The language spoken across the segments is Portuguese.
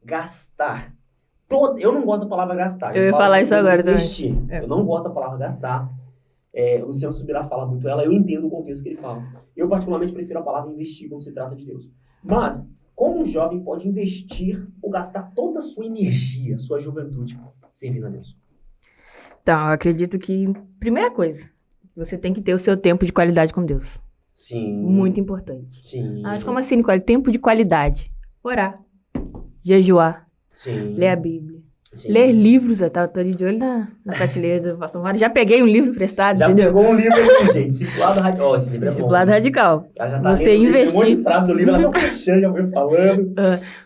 gastar. Eu não gosto da palavra gastar. Eu ia falo falar de isso agora também. investir. Eu não gosto da palavra gastar. O Luciano Subirá fala muito ela, eu entendo o contexto que ele fala. Eu, particularmente, prefiro a palavra investir quando se trata de Deus. Mas, como um jovem pode investir ou gastar toda a sua energia, sua juventude, servindo a Deus? Então, eu acredito que, primeira coisa, você tem que ter o seu tempo de qualidade com Deus. Sim. Muito importante. Sim. Mas como assim, Nicole? Tempo de qualidade. Orar, jejuar, Sim. ler a Bíblia. Sim. Ler livros, eu tava todo de olho na prateleira do Pastor Mário. Já peguei um livro emprestado, Já entendeu? pegou um livro aí, gente. Discipulado Radical. Esse livro é bom. Discipulado Radical. Ela já tá Você lendo, investir. Tem um monte de frase do livro, ela tá fechando, já foi falando.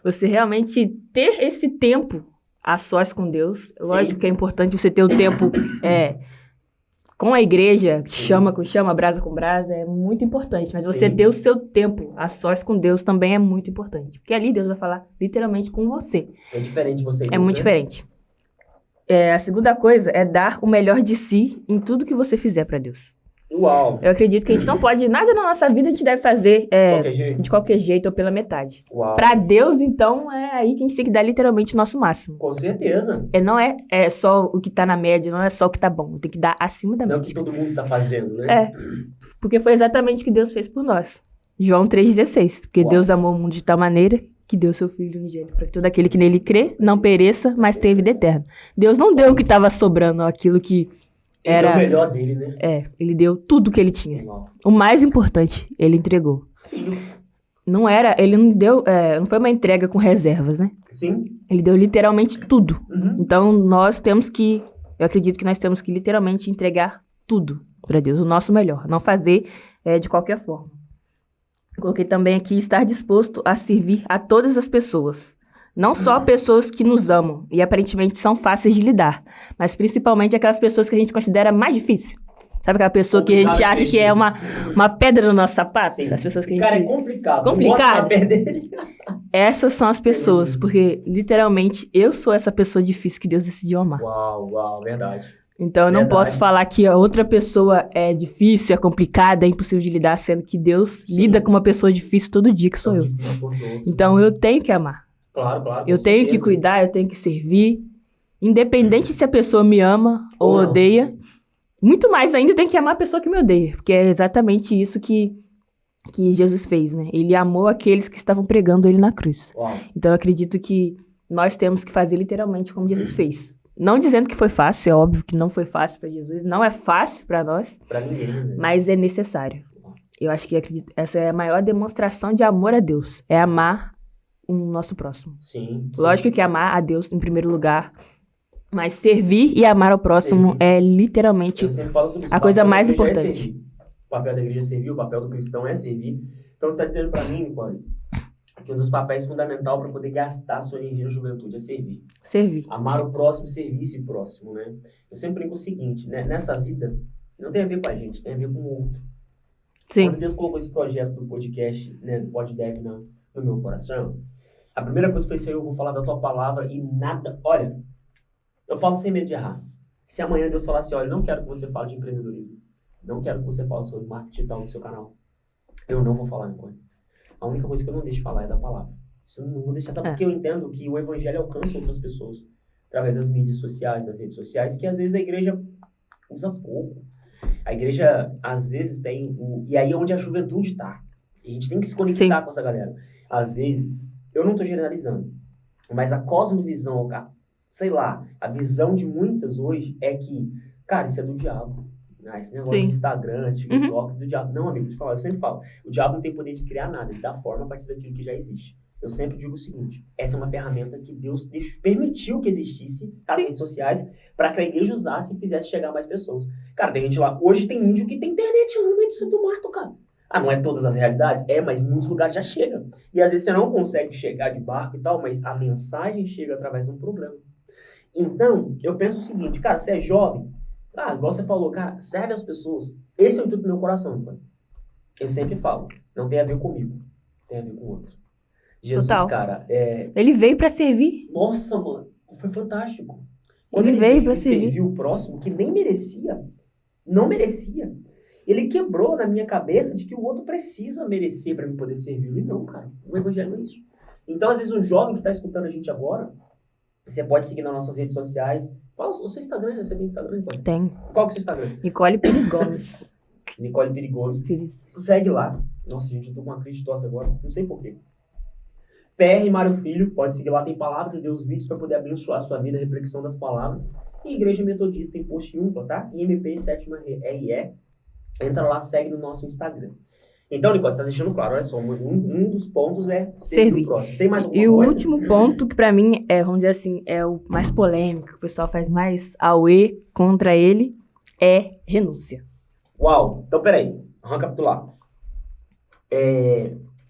Você realmente ter esse tempo a sós com Deus. Lógico que é importante você ter o tempo com a igreja, chama com chama, brasa com brasa, é muito importante. Mas você ter o seu tempo a sós com Deus também é muito importante. Porque ali Deus vai falar literalmente com você. É diferente você e Deus, É muito diferente. A segunda coisa é dar o melhor de si em tudo que você fizer para Deus. Uau! Eu acredito que a gente não pode, nada na nossa vida a gente deve fazer de qualquer jeito ou pela metade. Uau! Para Deus, então, é aí que a gente tem que dar literalmente o nosso máximo. Com certeza. Não é só o que tá na média, não é só o que tá bom. Tem que dar acima da média. Não é o que todo mundo tá fazendo, né? Porque foi exatamente o que Deus fez por nós. João 3,16. Porque Deus amou o mundo de tal maneira que deu seu Filho unigênito, para que todo aquele que nele crê não pereça, mas tenha vida eterna. Deus não deu o que estava sobrando, aquilo que era... Ele deu o melhor dele, né? Ele deu tudo que ele tinha. Uau. O mais importante, ele entregou. Filho. Ele não deu, não foi uma entrega com reservas, né? Sim. Ele deu literalmente tudo. Uhum. Então, eu acredito que nós temos que literalmente entregar tudo para Deus, o nosso melhor, não fazer de qualquer forma. Coloquei também aqui estar disposto a servir a todas as pessoas. Não só pessoas que nos amam e aparentemente são fáceis de lidar, mas principalmente aquelas pessoas que a gente considera mais difícil. Sabe aquela pessoa que a gente acha que é uma pedra no nosso sapato? Sim. As pessoas que a gente... Cara, é complicado. Complicado. Dele. Essas são as pessoas, porque literalmente eu sou essa pessoa difícil que Deus decidiu amar. Uau, verdade. Então eu não posso falar que a outra pessoa é difícil, é complicada, é impossível de lidar, sendo que Deus lida com uma pessoa difícil todo dia, que sou eu. Então eu tenho que amar. Claro. Eu tenho que cuidar, eu tenho que servir. Independente se a pessoa me ama ou odeia. Muito mais ainda, eu tenho que amar a pessoa que me odeia. Porque é exatamente isso que Jesus fez, né? Ele amou aqueles que estavam pregando ele na cruz. Uau. Então eu acredito que nós temos que fazer literalmente como Jesus fez. Não dizendo que foi fácil, é óbvio que não foi fácil para Jesus. Não é fácil para nós. Para ninguém, né? Mas é necessário. Eu acho que essa é a maior demonstração de amor a Deus. É amar o nosso próximo. Sim. Lógico que amar a Deus em primeiro lugar. Mas servir e amar ao próximo é literalmente a coisa mais importante. O papel da igreja é servir, o papel do cristão é servir. Então você está dizendo para mim, Nicole, que um dos papéis fundamentais para poder gastar a sua energia na juventude é servir. Servir. Amar o próximo, servir esse próximo, né? Eu sempre brinco o seguinte, né? Nessa vida, não tem a ver com a gente, tem a ver com o outro. Sim. Quando Deus colocou esse projeto do podcast, né, do PodDev no meu coração, a primeira coisa foi: Senhor, eu vou falar da tua palavra e nada... Olha, eu falo sem medo de errar. Se amanhã Deus falar assim: olha, não quero que você fale de empreendedorismo, não quero que você fale sobre marketing digital no seu canal, eu não vou falar, Nicole. A única coisa que eu não deixo de falar é da palavra. Isso eu não vou deixar. Sabe porque eu entendo que o evangelho alcança outras pessoas através das mídias sociais, das redes sociais, que às vezes a igreja usa pouco. A igreja, às vezes, tem... E aí é onde a juventude está. A gente tem que se conectar com essa galera. Às vezes, eu não estou generalizando, mas a cosmovisão, sei lá, a visão de muitas hoje é que, cara, isso é do diabo. Esse negócio de Instagram, TikTok, do diabo. Não, amigo, eu sempre falo, o diabo não tem poder de criar nada, ele dá forma a partir daquilo que já existe. Eu sempre digo o seguinte: essa é uma ferramenta que Deus permitiu que existisse as redes sociais para que a igreja usasse e fizesse chegar a mais pessoas. Cara, tem gente lá, hoje tem índio que tem internet no meio do mato, cara. Não é todas as realidades? Mas em muitos lugares já chega. E às vezes você não consegue chegar de barco e tal, mas a mensagem chega através de um programa. Então, eu penso o seguinte, cara, você é jovem, igual você falou, cara, serve as pessoas. Esse é o intuito do meu coração, mano. Eu sempre falo, não tem a ver comigo, tem a ver com o outro. Jesus, Total. Cara, ele veio pra servir. Nossa, mano, foi fantástico. Quando ele veio pra servir o próximo, que nem merecia, não merecia, ele quebrou na minha cabeça de que o outro precisa merecer pra mim poder servir. E não, cara, o evangelho não é isso. Então, às vezes, um jovem que está escutando a gente agora, você pode seguir nas nossas redes sociais. Fala o seu Instagram, você tem Instagram? Então? Tem. Qual que é o seu Instagram? Nicole Pires Gomes. Nicole Pires Gomes. Segue lá. Nossa, gente, eu tô com uma crise de tosse agora. Não sei porquê. PR Mário Filho, pode seguir lá, tem palavra de Deus, vídeos para poder abençoar a sua vida, reflexão das palavras. E Igreja Metodista tem post UMPA, tá? IMP 7ª RE. Entra lá, segue no nosso Instagram. Então, Nicole, você tá deixando claro, olha só, um dos pontos é servir o próximo. Tem mais alguma coisa? E o último ponto, que pra mim é, vamos dizer assim, é o mais polêmico, que o pessoal faz mais auê contra ele, é renúncia. Uau, então peraí, vamos recapitular.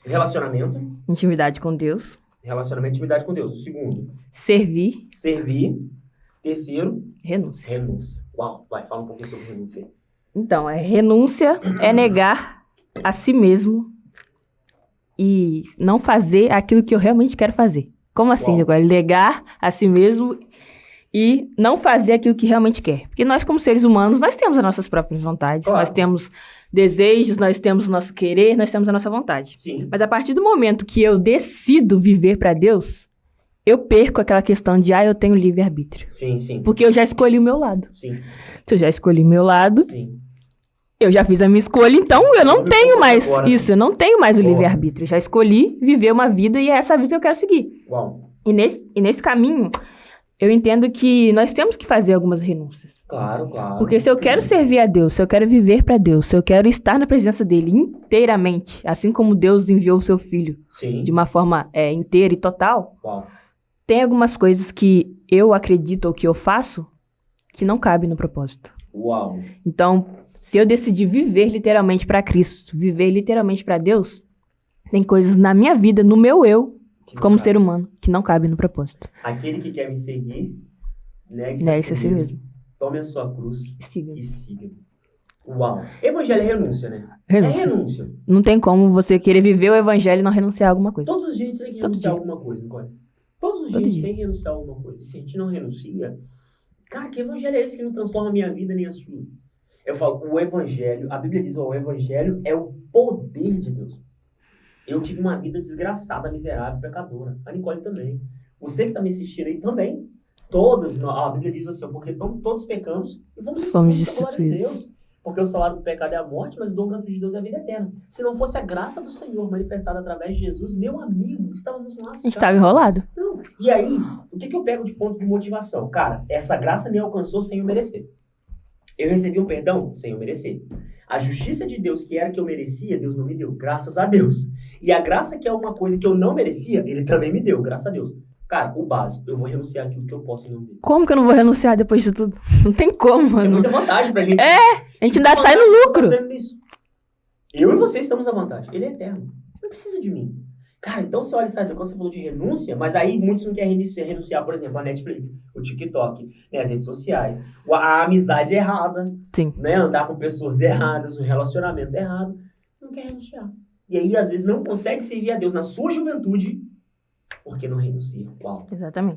Relacionamento. Intimidade com Deus. Relacionamento e intimidade com Deus. O segundo. Servir. Terceiro. Renúncia. Uau, vai, fala um pouquinho sobre renúncia aí. Então, renúncia é negar a si mesmo e não fazer aquilo que eu realmente quero fazer. Como assim, agora? Negar a si mesmo e não fazer aquilo que realmente quer. Porque nós, como seres humanos, nós temos as nossas próprias vontades, claro. Nós temos desejos, nós temos o nosso querer, nós temos a nossa vontade. Sim. Mas a partir do momento que eu decido viver para Deus, eu perco aquela questão de, eu tenho livre-arbítrio. Sim. Porque eu já escolhi o meu lado. Sim. Se eu já escolhi o meu lado, sim. Eu já fiz a minha escolha, então eu não tenho mais isso, eu não tenho mais o livre-arbítrio. Eu já escolhi viver uma vida e é essa vida que eu quero seguir. Uau. E nesse caminho, eu entendo que nós temos que fazer algumas renúncias. Claro. Porque se eu quero servir a Deus, se eu quero viver para Deus, se eu quero estar na presença dele inteiramente, assim como Deus enviou o seu filho, sim. de uma forma inteira e total, Uau. Tem algumas coisas que eu acredito ou que eu faço que não cabem no propósito. Uau. Então, se eu decidir viver literalmente para Cristo, viver literalmente para Deus, tem coisas na minha vida, no meu eu, como ser humano, que não cabem no propósito. Aquele que quer me seguir, negue-se a si mesmo. Tome a sua cruz e siga. Uau. Evangelho é renúncia, né? Renúncia. É renúncia. Não tem como você querer viver o evangelho e não renunciar a alguma coisa. Todos os dias a gente tem que renunciar a alguma coisa, Nicole. Todos os dias a gente tem que renunciar a alguma coisa. E se a gente não renuncia, cara, que evangelho é esse que não transforma a minha vida nem a sua? Eu falo, o evangelho, a Bíblia diz, o evangelho é o poder de Deus. Eu tive uma vida desgraçada, miserável, pecadora. A Nicole também. Você que está me assistindo aí também. Todos, a Bíblia diz assim, porque todos pecamos e fomos destituídos de Deus. Porque o salário do pecado é a morte, mas o dom gratuito de Deus é a vida eterna. Se não fosse a graça do Senhor manifestada através de Jesus, meu amigo, estávamos lascados. A gente estava enrolado. Não. E aí, o que eu pego de ponto de motivação? Cara, essa graça me alcançou sem eu merecer. Eu recebi um perdão sem eu merecer. A justiça de Deus, que era que eu merecia, Deus não me deu, graças a Deus. E a graça, que é uma coisa que eu não merecia, Ele também me deu, graças a Deus. Cara, o básico, eu vou renunciar aquilo que eu posso em nome dele. Como que eu não vou renunciar depois de tudo? Não tem como, mano. É muita vantagem pra gente. A gente ainda sai no lucro. Eu e você estamos à vantagem. Ele é eterno. Não precisa de mim. Cara, então você olha, sabe, quando você falou de renúncia, mas aí muitos não querem renunciar, por exemplo, a Netflix, o TikTok, né, as redes sociais, a amizade errada, sim, né, andar com pessoas erradas, o relacionamento errado, não quer renunciar. E aí, às vezes, não consegue servir a Deus na sua juventude, porque não renuncia. Uau. Exatamente.